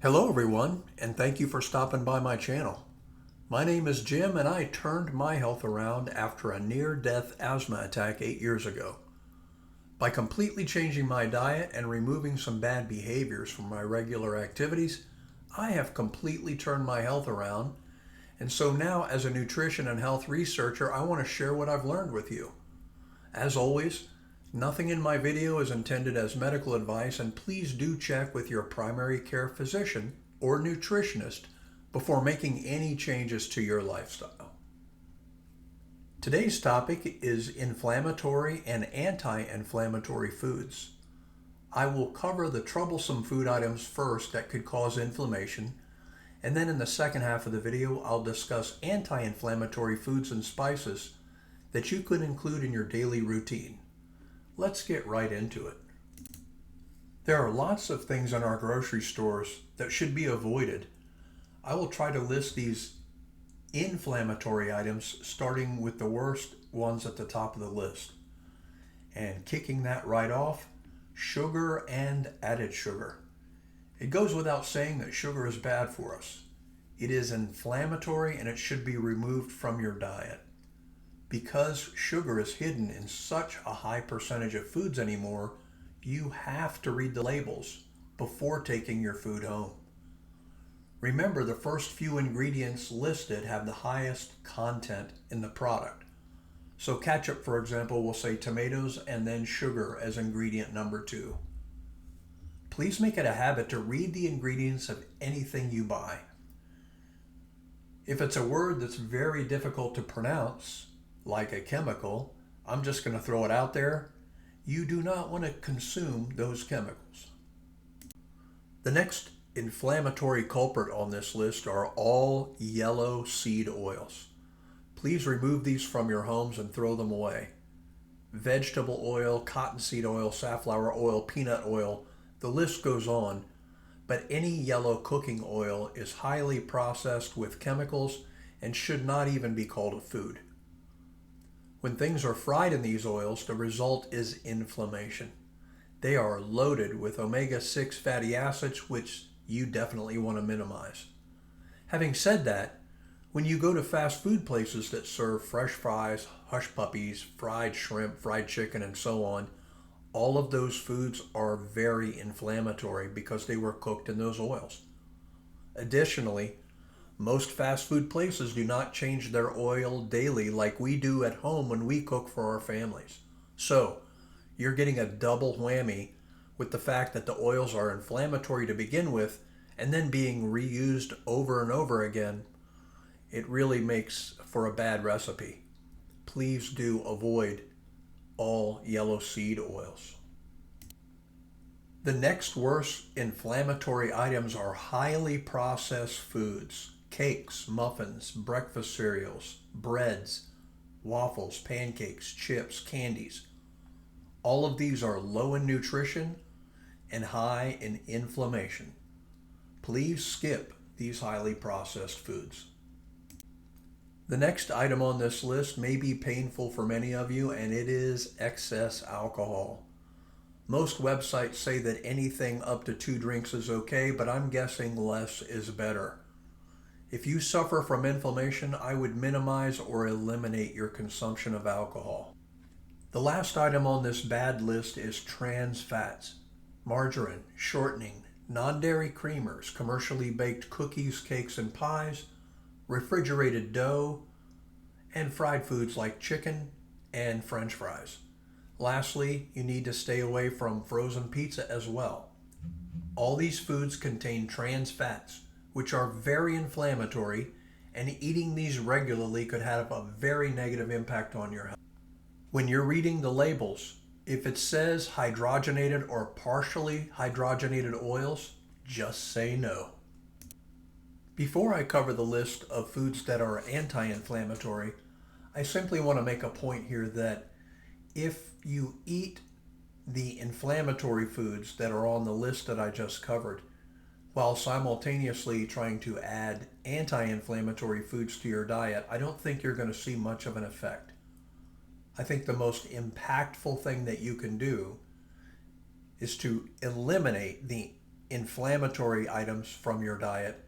Hello everyone, and thank you for stopping by my channel. My name is Jim and I turned my health around after a near-death asthma attack 8 years ago. By completely changing my diet and removing some bad behaviors from my regular activities, I have completely turned my health around, and so now as a nutrition and health researcher, I want to share what I've learned with you. As always, nothing in my video is intended as medical advice, and please do check with your primary care physician or nutritionist before making any changes to your lifestyle. Today's topic is inflammatory and anti-inflammatory foods. I will cover the troublesome food items first that could cause inflammation, and then in the second half of the video I'll discuss anti-inflammatory foods and spices that you could include in your daily routine. Let's get right into it. There are lots of things in our grocery stores that should be avoided. I will try to list these inflammatory items starting with the worst ones at the top of the list. And kicking that right off, sugar and added sugar. It goes without saying that sugar is bad for us. It is inflammatory and it should be removed from your diet. Because sugar is hidden in such a high percentage of foods anymore, you have to read the labels before taking your food home. Remember, the first few ingredients listed have the highest content in the product. So ketchup, for example, will say tomatoes and then sugar as ingredient number 2. Please make it a habit to read the ingredients of anything you buy. If it's a word that's very difficult to pronounce, like a chemical, I'm just going to throw it out there. You do not want to consume those chemicals. The next inflammatory culprit on this list are all yellow seed oils. Please remove these from your homes and throw them away. Vegetable oil, cottonseed oil, safflower oil, peanut oil, the list goes on, but any yellow cooking oil is highly processed with chemicals and should not even be called a food. When things are fried in these oils, the result is inflammation. They are loaded with omega-6 fatty acids, which you definitely want to minimize. Having said that, when you go to fast food places that serve fresh fries, hush puppies, fried shrimp, fried chicken, and so on, all of those foods are very inflammatory because they were cooked in those oils. Additionally, most fast food places do not change their oil daily like we do at home when we cook for our families. So, you're getting a double whammy with the fact that the oils are inflammatory to begin with and then being reused over and over again. It really makes for a bad recipe. Please do avoid all yellow seed oils. The next worst inflammatory items are highly processed foods. Cakes, muffins, breakfast cereals, breads, waffles, pancakes, chips, candies. All of these are low in nutrition and high in inflammation. Please skip these highly processed foods. The next item on this list may be painful for many of you, and it is excess alcohol. Most websites say that anything up to 2 drinks is okay, but I'm guessing less is better. If you suffer from inflammation, I would minimize or eliminate your consumption of alcohol. The last item on this bad list is trans fats, margarine, shortening, non-dairy creamers, commercially baked cookies, cakes, and pies, refrigerated dough, and fried foods like chicken and French fries. Lastly, you need to stay away from frozen pizza as well. All these foods contain trans fats, which are very inflammatory, and eating these regularly could have a very negative impact on your health. When you're reading the labels, if it says hydrogenated or partially hydrogenated oils, just say no. Before I cover the list of foods that are anti-inflammatory, I simply want to make a point here that if you eat the inflammatory foods that are on the list that I just covered, while simultaneously trying to add anti-inflammatory foods to your diet, I don't think you're going to see much of an effect. I think the most impactful thing that you can do is to eliminate the inflammatory items from your diet,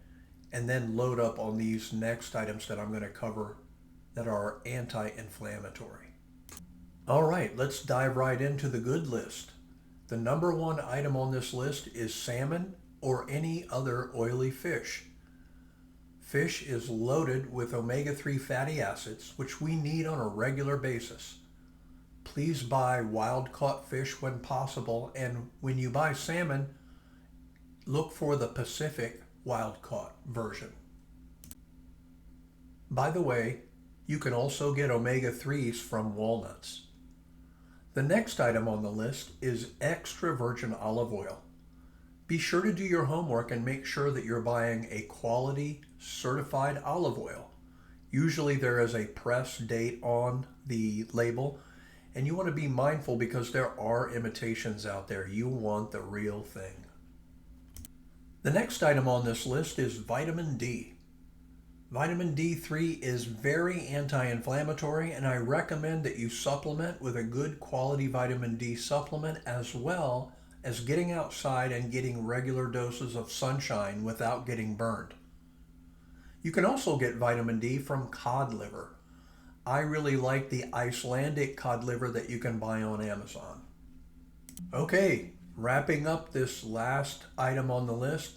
and then load up on these next items that I'm going to cover that are anti-inflammatory. All right, let's dive right into the good list. The number one item on this list is salmon or any other oily fish. Fish is loaded with omega-3 fatty acids, which we need on a regular basis. Please buy wild-caught fish when possible, and when you buy salmon, look for the Pacific wild-caught version. By the way, you can also get omega-3s from walnuts. The next item on the list is extra virgin olive oil. Be sure to do your homework and make sure that you're buying a quality certified olive oil. Usually there is a press date on the label, and you want to be mindful because there are imitations out there. You want the real thing. The next item on this list is vitamin D. Vitamin D3 is very anti-inflammatory, and I recommend that you supplement with a good quality vitamin D supplement, as well as getting outside and getting regular doses of sunshine without getting burned. You can also get vitamin D from cod liver. I really like the Icelandic cod liver that you can buy on Amazon. Okay, wrapping up this last item on the list,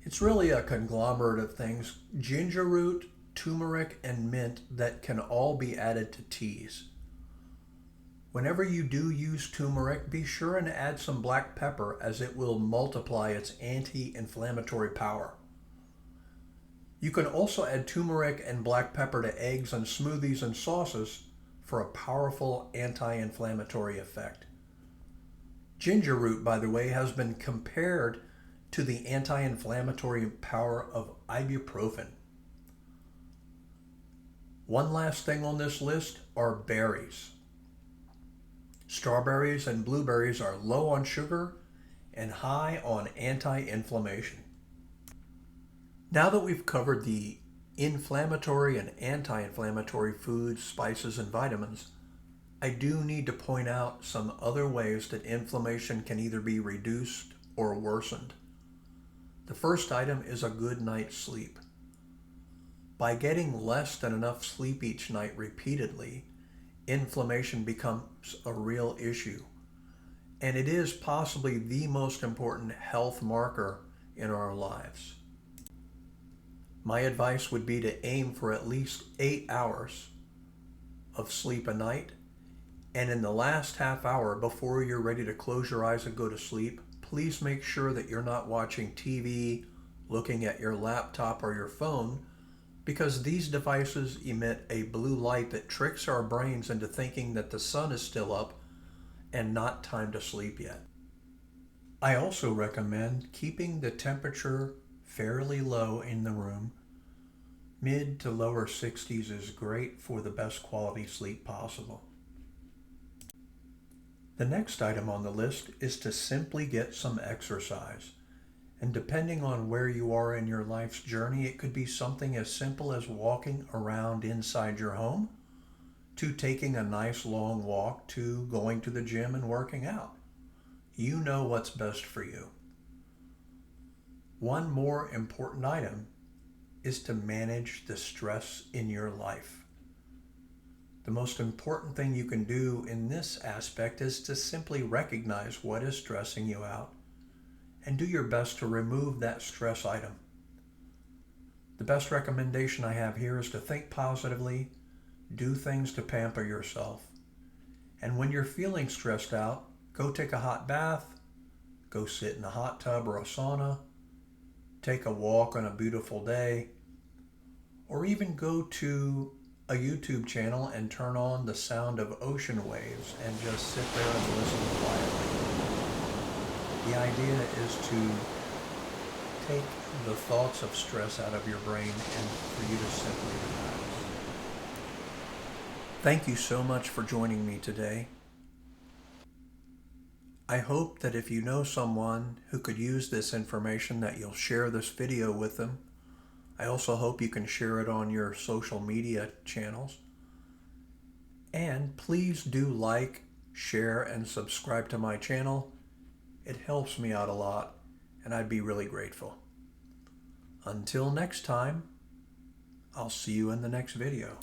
it's really a conglomerate of things: ginger root, turmeric, and mint that can all be added to teas. Whenever you do use turmeric, be sure and add some black pepper, as it will multiply its anti-inflammatory power. You can also add turmeric and black pepper to eggs and smoothies and sauces for a powerful anti-inflammatory effect. Ginger root, by the way, has been compared to the anti-inflammatory power of ibuprofen. One last thing on this list are berries. Strawberries and blueberries are low on sugar and high on anti-inflammation. Now that we've covered the inflammatory and anti-inflammatory foods, spices, and vitamins, I do need to point out some other ways that inflammation can either be reduced or worsened. The first item is a good night's sleep. By getting less than enough sleep each night repeatedly, inflammation becomes a real issue, and it is possibly the most important health marker in our lives. My advice would be to aim for at least 8 hours of sleep a night, and in the last half hour before you're ready to close your eyes and go to sleep, please make sure that you're not watching TV, looking at your laptop or your phone, because these devices emit a blue light that tricks our brains into thinking that the sun is still up and not time to sleep yet. I also recommend keeping the temperature fairly low in the room. Mid to lower 60s is great for the best quality sleep possible. The next item on the list is to simply get some exercise. And depending on where you are in your life's journey, it could be something as simple as walking around inside your home, to taking a nice long walk, to going to the gym and working out. You know what's best for you. One more important item is to manage the stress in your life. The most important thing you can do in this aspect is to simply recognize what is stressing you out and do your best to remove that stress item. The best recommendation I have here is to think positively, do things to pamper yourself. And when you're feeling stressed out, go take a hot bath, go sit in a hot tub or a sauna, take a walk on a beautiful day, or even go to a YouTube channel and turn on the sound of ocean waves and just sit there and listen quietly. The idea is to take the thoughts of stress out of your brain and for you to simply relax. Thank you so much for joining me today. I hope that if you know someone who could use this information, that you'll share this video with them. I also hope you can share it on your social media channels. And please do like, share, and subscribe to my channel. It helps me out a lot, and I'd be really grateful. Until next time, I'll see you in the next video.